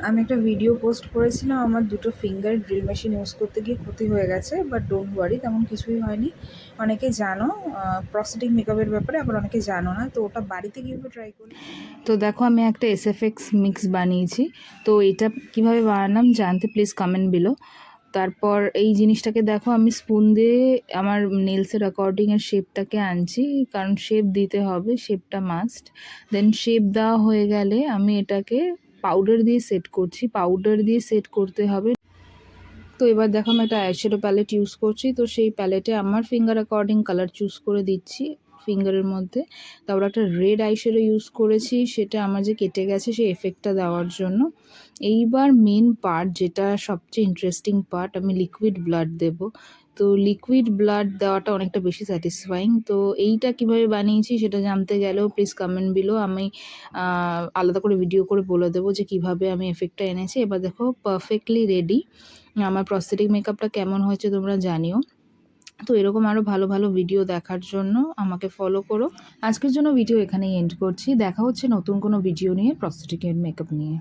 আমি একটা video post করেছিলাম আমার দুটো ফিঙ্গার ড্রিল মেশিন ইউজ করতে গিয়ে ক্ষতি হয়ে গেছে, বাট ডোন্ট ওয়ারি, তেমন কিছুই হয়নি। অনেকে জানো প্রস্থেটিক মেকআপের ব্যাপারে, আবার অনেকে জানো না, তো ওটা বাড়িতে কীভাবে ট্রাই করি। তো দেখো আমি একটা এসএফএক্স মিক্স বানিয়েছি। তো এটা কিভাবে বানালাম জানতে প্লিজ কমেন্ট বিলো। তারপর এই জিনিসটাকে দেখো আমি স্পুন দিয়ে আমার নেলসের অ্যাকর্ডিংয়ের শেপটাকে আনছি, কারণ শেপ দিতে হবে, শেপটা মাস্ট। দেন শেপ দেওয়া হয়ে গেলে আমি এটাকে পাউডার দিয়ে সেট করছি, পাউডার দিয়ে সেট করতে হবে। তো এবার দেখো আমি একটা আইশ্যাডো প্যালেট ইউজ করছি, তো সেই প্যালেটে আমার ফিঙ্গার অ্যাকর্ডিং কালার চুজ করে দিচ্ছি ফিঙ্গারের মধ্যে। তারপর একটা রেড আইশ্যাডো ইউজ করেছি, সেটা আমার যে কেটে গেছে সেই এফেক্টটা দেওয়ার জন্য। এইবার মেন পার্ট, যেটা সবচেয়ে ইন্টারেস্টিং পার্ট, আমি লিকুইড ব্লাড দেব। তো লিকুইড ব্লাড দেওয়াটা অনেকটা বেশি স্যাটিসফাইং। তো এইটা কিভাবে বানিয়েছি সেটা জানতে গেলেও প্লিজ কমেন্ট বিলো, আমি আলাদা করে ভিডিও করে বলে দেবো যে কিভাবে আমি এফেক্টটা এনেছি। এবার দেখো পারফেক্টলি রেডি। আমার প্রস্থেটিক মেকআপটা কেমন হয়েছে তোমরা জানিও। তো এরকম আরও ভালো ভালো ভিডিও দেখার জন্য আমাকে ফলো করো। আজকের জন্য ভিডিও এখানেই এন্ড করছি, দেখা হচ্ছে নতুন কোনো ভিডিও নিয়ে প্রস্থেটিক মেকআপ নিয়ে।